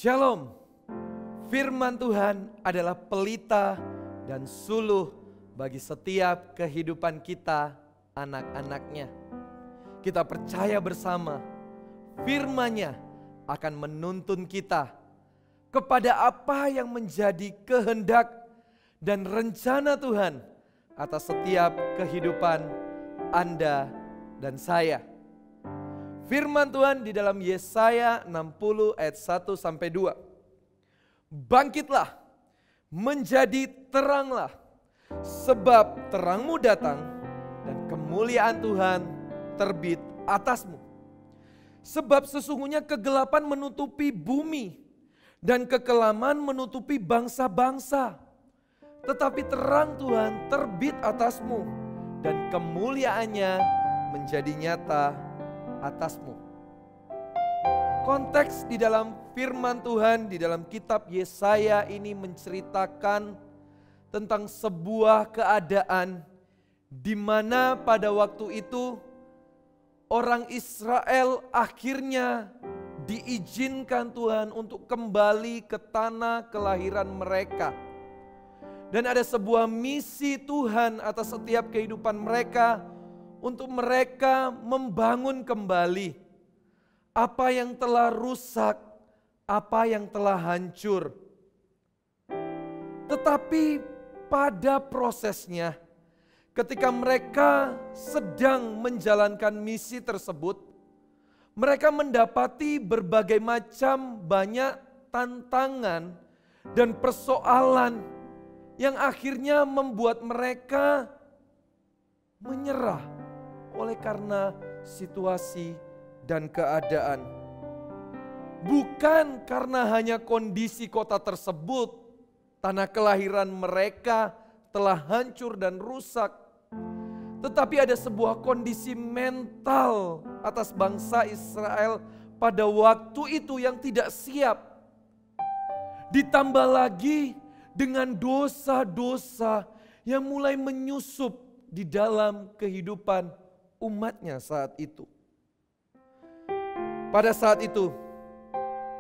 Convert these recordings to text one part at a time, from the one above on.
Shalom. Firman Tuhan adalah pelita dan suluh bagi setiap kehidupan kita, anak-anaknya. Kita percaya bersama, firman-Nya akan menuntun kita kepada apa yang menjadi kehendak dan rencana Tuhan atas setiap kehidupan Anda dan saya. Firman Tuhan di dalam Yesaya 60 ayat 1 sampai 2. Bangkitlah, menjadi teranglah, sebab terangmu datang dan kemuliaan Tuhan terbit atasmu. Sebab sesungguhnya kegelapan menutupi bumi dan kekelaman menutupi bangsa-bangsa. Tetapi terang Tuhan terbit atasmu dan kemuliaannya menjadi nyata atasmu. Konteks di dalam firman Tuhan di dalam kitab Yesaya ini menceritakan tentang sebuah keadaan di mana pada waktu itu orang Israel akhirnya diizinkan Tuhan untuk kembali ke tanah kelahiran mereka. Dan ada sebuah misi Tuhan atas setiap kehidupan mereka untuk mereka membangun kembali apa yang telah rusak, apa yang telah hancur. Tetapi pada prosesnya, ketika mereka sedang menjalankan misi tersebut, mereka mendapati berbagai macam banyak tantangan dan persoalan yang akhirnya membuat mereka menyerah oleh karena situasi dan keadaan. Bukan karena hanya kondisi kota tersebut, tanah kelahiran mereka telah hancur dan rusak. Tetapi ada sebuah kondisi mental atas bangsa Israel pada waktu itu yang tidak siap. Ditambah lagi dengan dosa-dosa yang mulai menyusup di dalam kehidupan umatnya saat itu. Pada saat itu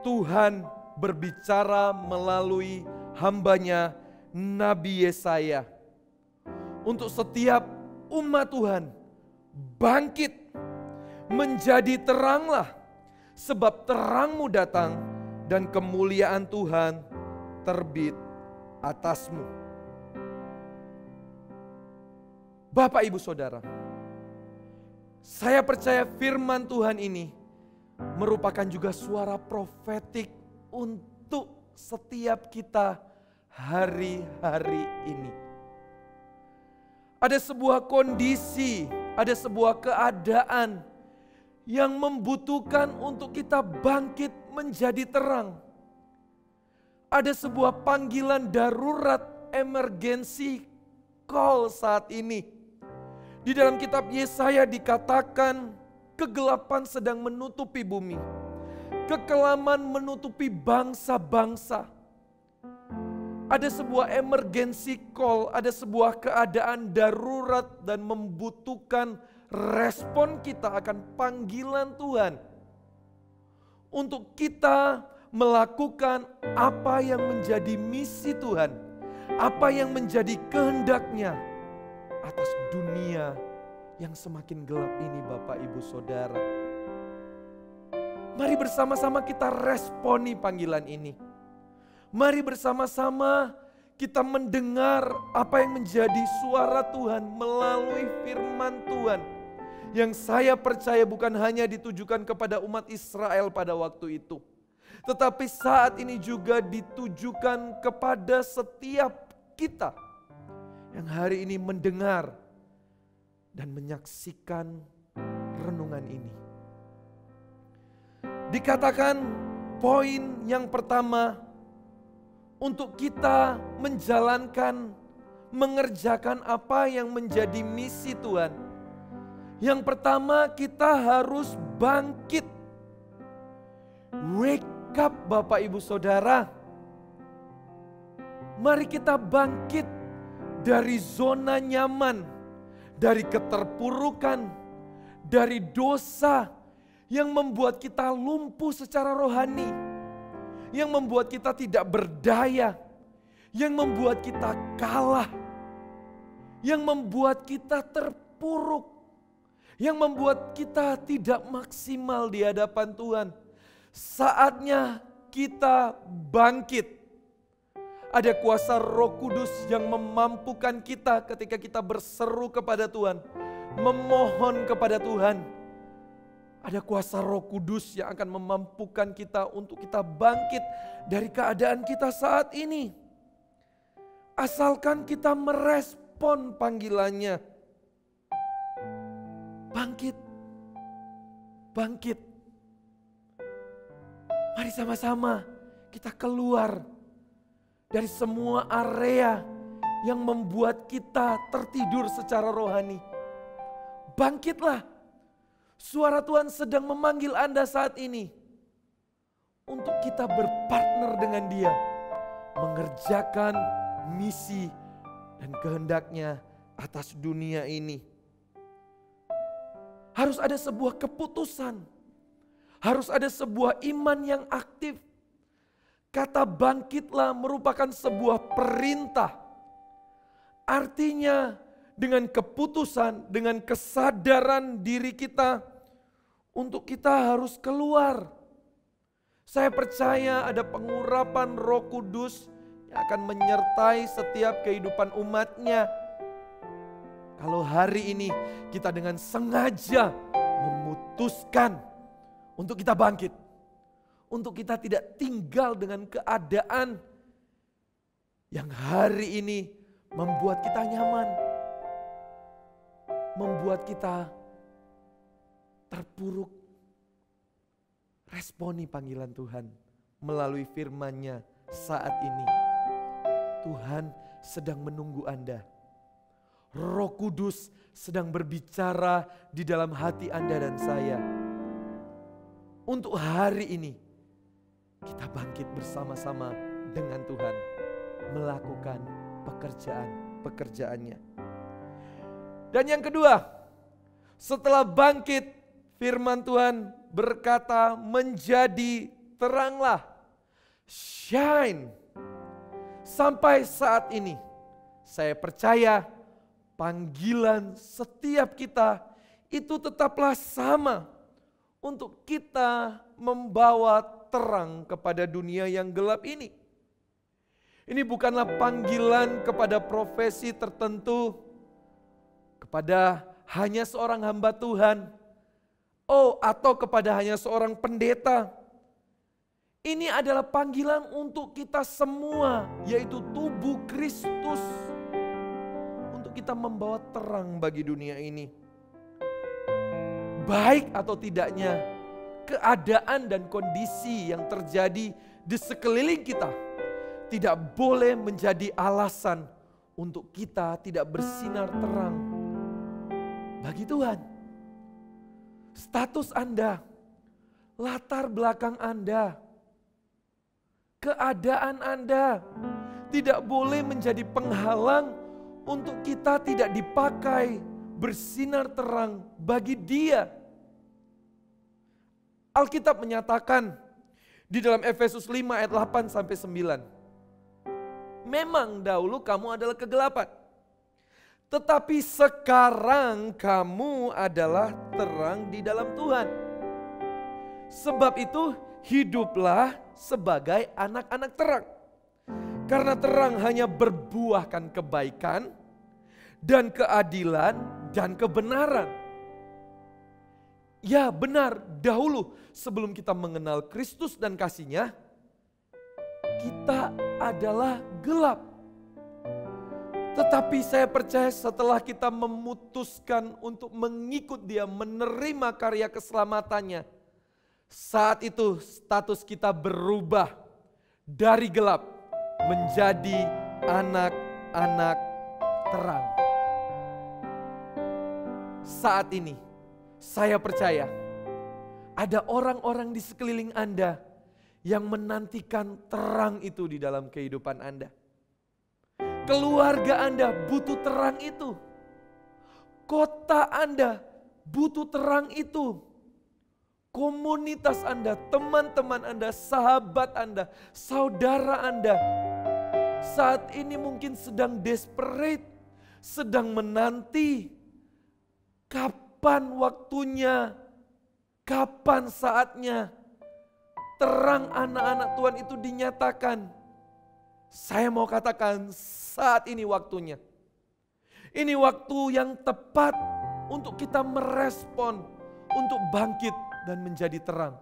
Tuhan berbicara melalui hamba-Nya Nabi Yesaya untuk setiap umat Tuhan, bangkit, menjadi teranglah, sebab terangmu datang dan kemuliaan Tuhan terbit atasmu. Bapak, Ibu, Saudara, saya percaya firman Tuhan ini merupakan juga suara profetik untuk setiap kita hari-hari ini. Ada sebuah kondisi, ada sebuah keadaan yang membutuhkan untuk kita bangkit menjadi terang. Ada sebuah panggilan darurat, emergency call saat ini. Di dalam kitab Yesaya dikatakan kegelapan sedang menutupi bumi. Kekelaman menutupi bangsa-bangsa. Ada sebuah emergency call, ada sebuah keadaan darurat dan membutuhkan respon kita akan panggilan Tuhan. Untuk kita melakukan apa yang menjadi misi Tuhan. Apa yang menjadi kehendak-Nya atas dunia yang semakin gelap ini, Bapak, Ibu, Saudara. Mari bersama-sama kita responi panggilan ini. Mari bersama-sama kita mendengar apa yang menjadi suara Tuhan melalui firman Tuhan. Yang saya percaya bukan hanya ditujukan kepada umat Israel pada waktu itu. Tetapi saat ini juga ditujukan kepada setiap kita yang hari ini mendengar dan menyaksikan renungan ini. Dikatakan poin yang pertama untuk kita menjalankan, mengerjakan apa yang menjadi misi Tuhan. Yang pertama kita harus bangkit. Wake up, Bapak, Ibu, Saudara. Mari kita bangkit dari zona nyaman, dari keterpurukan, dari dosa yang membuat kita lumpuh secara rohani, yang membuat kita tidak berdaya, yang membuat kita kalah, yang membuat kita terpuruk, yang membuat kita tidak maksimal di hadapan Tuhan. Saatnya kita bangkit. Ada kuasa Roh Kudus yang memampukan kita ketika kita berseru kepada Tuhan, memohon kepada Tuhan. Ada kuasa Roh Kudus yang akan memampukan kita untuk kita bangkit dari keadaan kita saat ini. Asalkan kita merespon panggilannya. Bangkit, bangkit. Mari sama-sama kita keluar dari semua area yang membuat kita tertidur secara rohani. Bangkitlah. Suara Tuhan sedang memanggil Anda saat ini untuk kita berpartner dengan Dia, mengerjakan misi dan kehendaknya atas dunia ini. Harus ada sebuah keputusan, harus ada sebuah iman yang aktif. Kata bangkitlah merupakan sebuah perintah. Artinya dengan keputusan, dengan kesadaran diri kita untuk kita harus keluar. Saya percaya ada pengurapan Roh Kudus yang akan menyertai setiap kehidupan umatnya. Kalau hari ini kita dengan sengaja memutuskan untuk kita bangkit. Untuk kita tidak tinggal dengan keadaan yang hari ini membuat kita nyaman. Membuat kita terpuruk. Responi panggilan Tuhan melalui firman-Nya saat ini. Tuhan sedang menunggu Anda. Roh Kudus sedang berbicara di dalam hati Anda dan saya. Untuk hari ini kita bangkit bersama-sama dengan Tuhan. Melakukan pekerjaan-pekerjaannya. Dan yang kedua, setelah bangkit, firman Tuhan berkata, menjadi teranglah. Shine. Sampai saat ini, saya percaya panggilan setiap kita itu tetaplah sama. Untuk kita membawa terang kepada dunia yang gelap ini. Ini bukanlah panggilan kepada profesi tertentu, kepada hanya seorang hamba Tuhan, atau kepada hanya seorang pendeta. Ini adalah panggilan untuk kita semua, yaitu tubuh Kristus, untuk kita membawa terang bagi dunia ini. Baik atau tidaknya keadaan dan kondisi yang terjadi di sekeliling kita tidak boleh menjadi alasan untuk kita tidak bersinar terang bagi Tuhan. Status Anda, latar belakang Anda, keadaan Anda tidak boleh menjadi penghalang untuk kita tidak dipakai bersinar terang bagi Dia. Alkitab menyatakan di dalam Efesus 5 ayat 8 sampai 9. Memang dahulu kamu adalah kegelapan, tetapi sekarang kamu adalah terang di dalam Tuhan. Sebab itu hiduplah sebagai anak-anak terang. Karena terang hanya berbuahkan kebaikan dan keadilan dan kebenaran. Ya benar, dahulu sebelum kita mengenal Kristus dan kasih-Nya, kita adalah gelap. Tetapi saya percaya setelah kita memutuskan untuk mengikut Dia, menerima karya keselamatannya, saat itu status kita berubah dari gelap menjadi anak-anak terang. Saat ini saya percaya ada orang-orang di sekeliling Anda yang menantikan terang itu di dalam kehidupan Anda. Keluarga Anda butuh terang itu. Kota Anda butuh terang itu. komunitas Anda, teman-teman Anda, sahabat Anda, saudara Anda, saat ini mungkin sedang desperate, sedang menanti kapan waktunya, kapan saatnya terang anak-anak Tuhan itu dinyatakan. Saya mau katakan saat ini waktunya. Ini waktu yang tepat untuk kita merespon, untuk bangkit dan menjadi terang.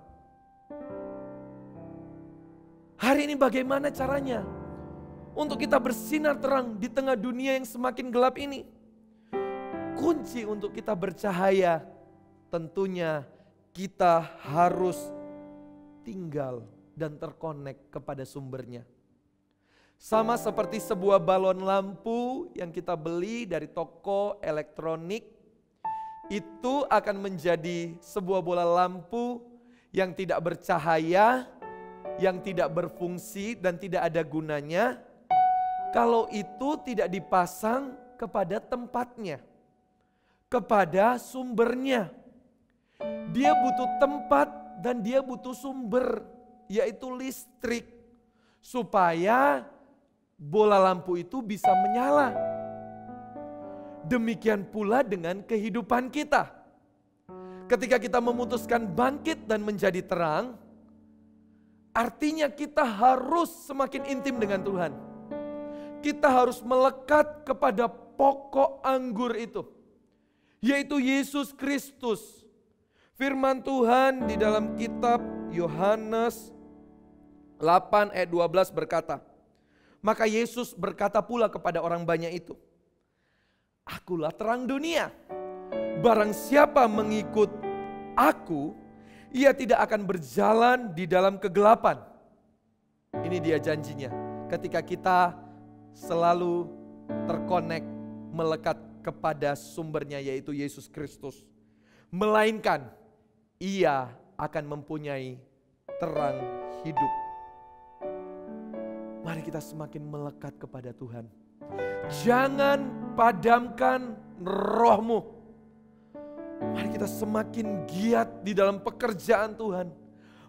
Hari ini bagaimana caranya untuk kita bersinar terang di tengah dunia yang semakin gelap ini? Kunci untuk kita bercahaya tentunya kita harus tinggal dan terkonek kepada sumbernya. Sama seperti sebuah balon lampu yang kita beli dari toko elektronik, itu akan menjadi sebuah bola lampu yang tidak bercahaya, yang tidak berfungsi dan tidak ada gunanya kalau itu tidak dipasang kepada tempatnya, kepada sumbernya. Dia butuh tempat dan dia butuh sumber, yaitu listrik, supaya bola lampu itu bisa menyala. Demikian pula dengan kehidupan kita. Ketika kita memutuskan bangkit dan menjadi terang, artinya kita harus semakin intim dengan Tuhan. Kita harus melekat kepada pokok anggur itu, yaitu Yesus Kristus. Firman Tuhan di dalam kitab Yohanes 8 ayat 12 berkata, maka Yesus berkata pula kepada orang banyak itu, Akulah terang dunia. Barang siapa mengikut aku, ia tidak akan berjalan di dalam kegelapan. Ini dia janjinya. Ketika kita selalu terkonek, melekat kepada sumbernya yaitu Yesus Kristus. Melainkan ia akan mempunyai terang hidup. Mari kita semakin melekat kepada Tuhan. Jangan padamkan rohmu. Mari kita semakin giat di dalam pekerjaan Tuhan.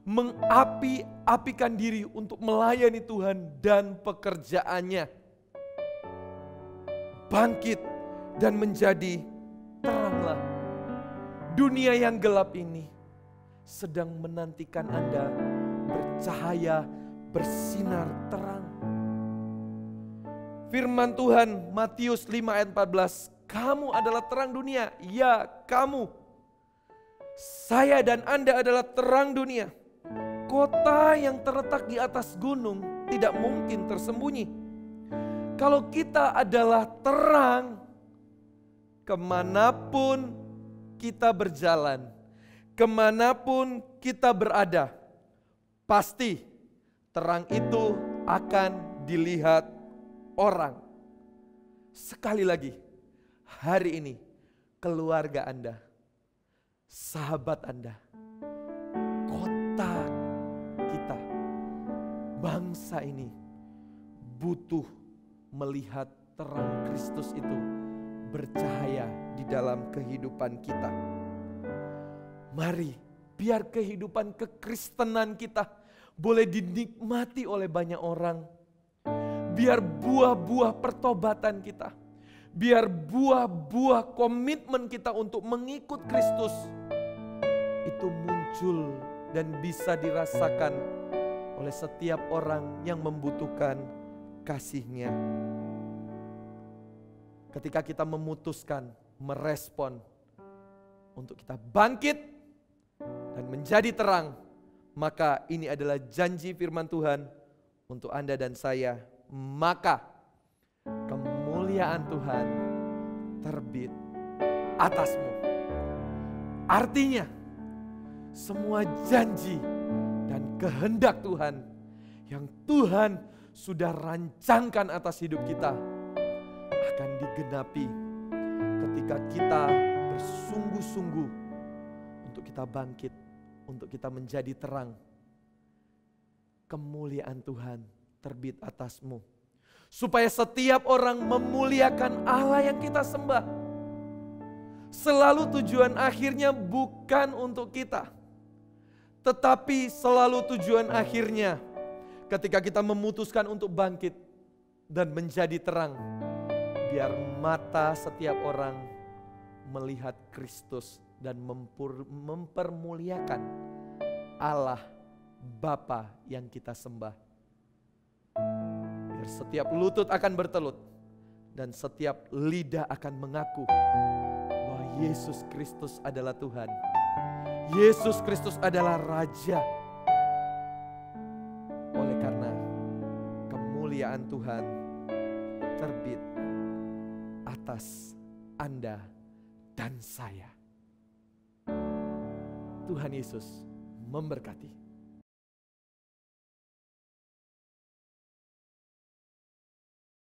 Mengapi-apikan diri untuk melayani Tuhan dan pekerjaannya. Bangkit dan menjadi teranglah. Dunia yang gelap ini sedang menantikan Anda bercahaya, bersinar terang. Firman Tuhan Matius 5 ayat 14, kamu adalah terang dunia. Ya, kamu. Saya dan Anda adalah terang dunia. Kota yang terletak di atas gunung tidak mungkin tersembunyi. Kalau kita adalah terang, kemanapun kita berjalan, kemanapun kita berada, pasti terang itu akan dilihat orang. Sekali lagi, hari ini keluarga Anda, sahabat Anda, kota kita, bangsa ini butuh melihat terang Kristus itu bercahaya di dalam kehidupan kita. Mari biar kehidupan kekristenan kita boleh dinikmati oleh banyak orang. Biar buah-buah pertobatan kita, biar buah-buah komitmen kita untuk mengikut Kristus itu muncul dan bisa dirasakan oleh setiap orang yang membutuhkan kasih-Nya. Ketika kita memutuskan, merespon untuk kita bangkit dan menjadi terang, maka ini adalah janji firman Tuhan untuk Anda dan saya. Maka kemuliaan Tuhan terbit atasmu. Artinya semua janji dan kehendak Tuhan yang Tuhan sudah rancangkan atas hidup kita akan digenapi ketika kita bersungguh-sungguh untuk kita bangkit, untuk kita menjadi terang. Kemuliaan Tuhan terbit atasmu, supaya setiap orang memuliakan Allah yang kita sembah. Selalu tujuan akhirnya bukan untuk kita, tetapi selalu tujuan akhirnya ketika kita memutuskan untuk bangkit dan menjadi terang, biar mata setiap orang melihat Kristus dan mempermuliakan Allah Bapa yang kita sembah. Biar setiap lutut akan bertelut dan setiap lidah akan mengaku bahwa Yesus Kristus adalah Tuhan. Yesus Kristus adalah Raja. Oleh karena kemuliaan Tuhan terbit atas Anda dan saya. Tuhan Yesus memberkati.